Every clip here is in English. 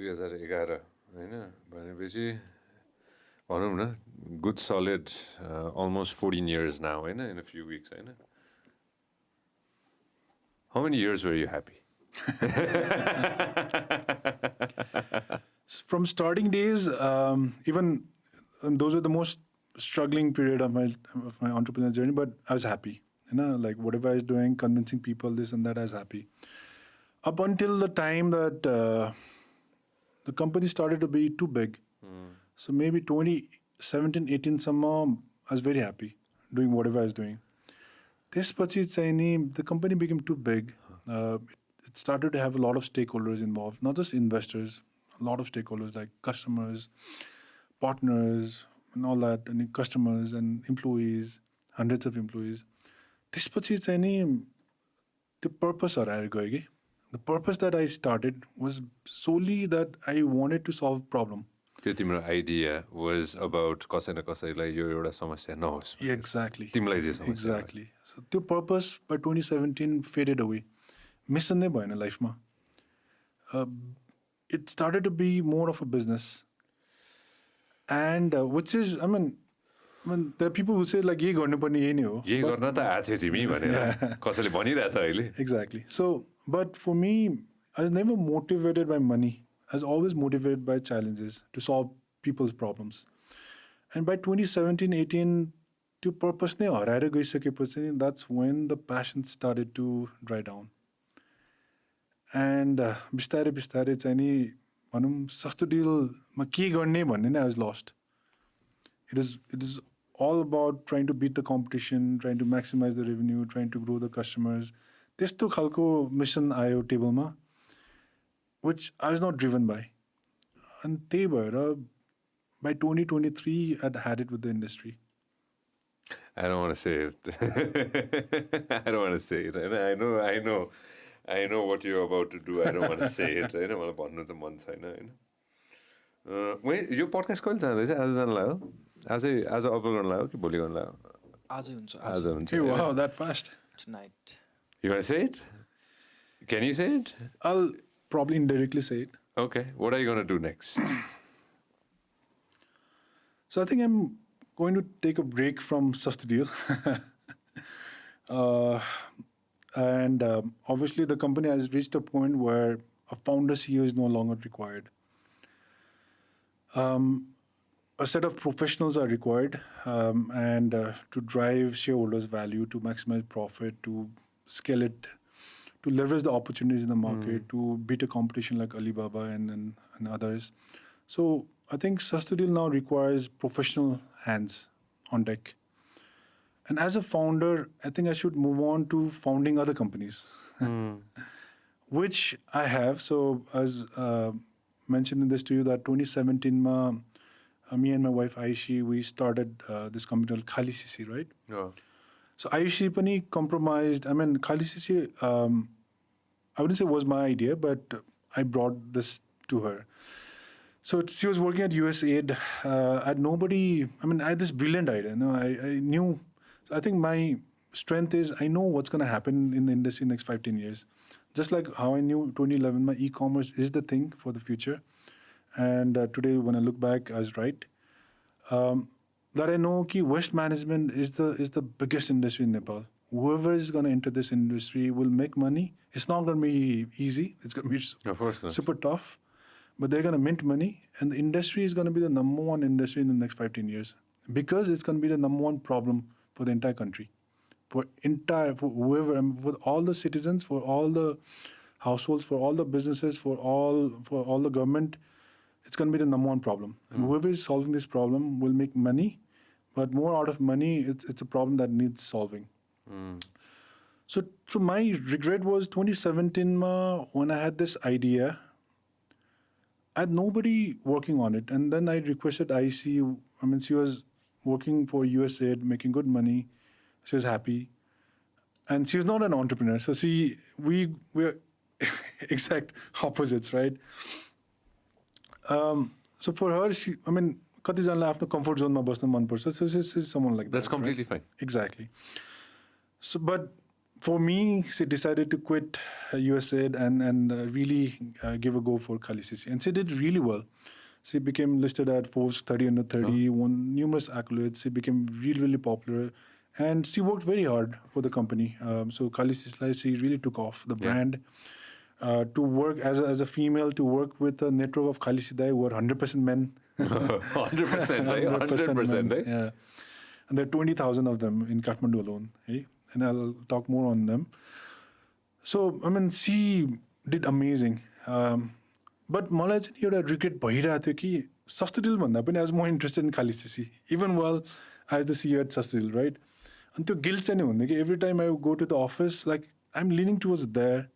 2011 होइन भनेपछि भनौँ न good solid almost 14 years now होइन in a few weeks होइन. How many years were you happy? From starting days, even those were the most struggling period of my entrepreneurial journey, but I was happy. Like whatever I was doing, convincing people, this and that, I was happy. Up until the time that the company started to be too big. So maybe 2017, 18 somehow, I was very happy doing whatever I was doing. त्यसपछि चाहिँ नि the company became too big. It started to have a lot of stakeholders involved, not just investors, a lot of stakeholders like customers, partners, and all that, and customers and employees, hundreds of employees. त्यसपछि चाहिँ नि त्यो purpose हराएर गयो कि. The purpose that I started was solely that I wanted to solve problem. त्यो तिम्रो idea was about कसै न कसैलाई यो एउटा समस्या नहोस्. Exactly. तिमीलाई जे समस्या. Exactly. So त्यो purpose by 2017 faded away. Mission नै भएन लाइफमा. It started to be more of a business. And which is, I mean, there are people who say like यही गर्नुपर्ने यही नै हो. यही गर्न त आएको थियो तिमी भनेर कसैले भनिरहेछ अहिले. Exactly. So, but for me, I was never motivated by money. I was always motivated by challenges to solve people's problems. And by 2017-18, त्यो purpose नै हराएर गइसकेपछि that's when the passion started to dry down. And बिस्तारै बिस्तारै चाहिँ नि भनौँ SastoDealमा के गर्ने भन्ने नै I was lost. It is all about trying to beat the competition, trying to maximize the revenue, trying to grow the customers. त्यस्तो खालको mission आयो टेबलमा, which I was not driven by. And त्यही भएर by 2023 I'd had it with the industry. I don't want to say it. I don't want to say it. And I know what you're about to do. I don't want to say it. होइन मलाई भन्नु त मन छैन होइन. यो podcast कहिले जाँदैछ? आज जानु लाग्यो? आज अपलोड गर्नु लाग्यो कि भोलि गर्नु लाग्यो? आजै हुन्छ. आज हुन्छ. Hey, wow, that fast. Tonight. You want to say it? Can you say it? I'll probably indirectly say it. Okay. What are you going to do next? So I think I'm going to take a break from SastoDeal. And obviously the company has reached a point where a founder CEO is no longer required. A set of professionals are required and to drive shareholders' value, to maximize profit, to scale it, to leverage the opportunities in the market, to beat a competition like Alibaba and others. So I think SastoDeal now requires professional hands on deck. And as a founder, I think I should move on to founding other companies, which I have. So as mentioned in this to you, that 2017, me and my wife Aishi, we started this company called Khaalisisi, right? Yeah. So Aishi pani compromised. I mean, Khaalisisi, I wouldn't say was my idea, but I brought this to her. So she was working at USAID. I had nobody. I mean, I had this brilliant idea. I knew. So I think my strength is I know what's going to happen in the industry in the next 5-10 years. Just like how I knew 2011, my e-commerce is the thing for the future. And today, when I look back, I was right. That I know that waste management is the biggest industry in Nepal. Whoever is going to enter this industry will make money. It's not going to be easy. It's going to be super tough. But they're going to mint money. And the industry is going to be the number one industry in the next 5-10 years. Because it's going to be the number one problem for the entire country. For whoever, for all the citizens, for all the households, for all the businesses, for all the government, it's going to be the number one problem. And whoever is solving this problem will make money, but more out of money, it's a problem that needs solving. So my regret was 2017 when I had this idea, I had nobody working on it. And then I requested IC, I mean, she was working for USAID, making good money. She was happy. And she was not an entrepreneur. So we're exact opposites, right? So for her, I mean, कतिजनालाई आफ्नो comfort zone मा बस्न मन पर्छ. So she's someone like that. That's completely fine. Exactly. So, but for me, she decided to quit USAID and really give a go for Khaalisisi. And she did really well. She became listed at Forbes 30 under 30, won numerous accolades. She became really, really popular. And she worked very hard for the company. So Khaalisisi, she really took off the brand. To work as a female, to work with a network of Khaalisi who are 100% men. 100%, right? 100%, men, right? yeah. And there are 20,000 of them in Kathmandu alone. Hey? And I'll talk more on them. So, I mean, she did amazing. But मलाई चाहिँ एउटा regret भइरहेको थियो कि SastoDeal भन्दा पनि I was more interested in Khaalisisi, even while I was the CEO at SastoDeal, right? And त्यो guilt चाहिँ नि हुँदैन कि every time I go to the office, like I'm leaning towards there,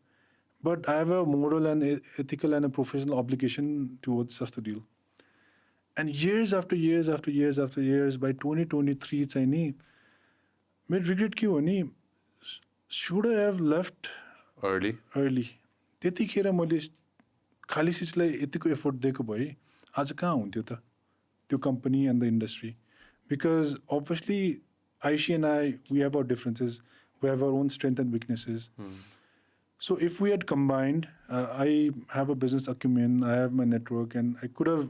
but I have a moral and ethical and a professional obligation towards SastoDeal. And years after years after years after years, by 2023 चाहिँ नि मेरो regret के हो नि, should I have left early? त्यतिखेर मैले खालिसिसलाई यतिको effort दिएको भए आज कहाँ हुन्थ्यो त त्यो company and the industry? Because obviously Aishi and I, we have our differences, we have our own strengths and weaknesses. So if we had combined, I have a business acumen, I have my network, and I could have,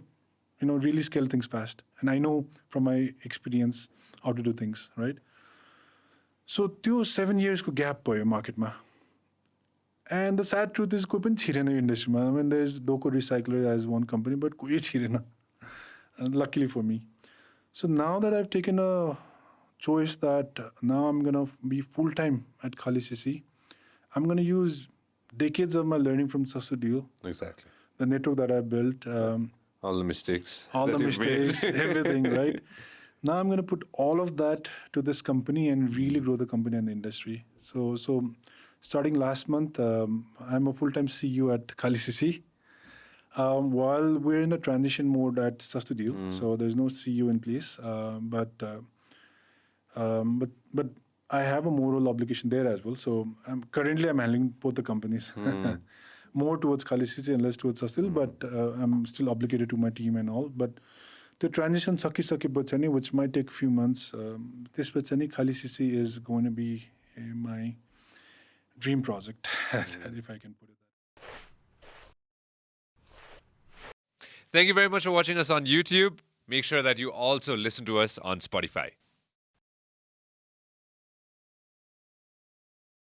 really scaled things fast. And I know from my experience how to do things, right? So त्यो 7 years को gap भयो market मा. And the sad truth is कोही पनि छिरेन यो industry मा. I mean, there's Doco Recycler as one company, but कोही छिरेन. Luckily for me. So now that I've taken a choice that now I'm going to be full-time at Khaalisisi, I'm going to use decades of my learning from SastoDeal. Exactly. The network that I built. All the mistakes. Everything, right? Now I'm going to put all of that to this company and really grow the company and the industry. So starting last month, I'm a full-time CEO at Khaalisisi. While we're in a transition mode at SastoDeal, so there's no CEO in place, but I have a moral obligation there as well. So currently I'm handling both the companies, more towards Khaalisisi and less towards SastoDeal, but I'm still obligated to my team and all. But the transition saki which might take a few months, this Khaalisisi is going to be my dream project, if I can put it that way. Thank you very much for watching us on YouTube. Make sure that you also listen to us on Spotify.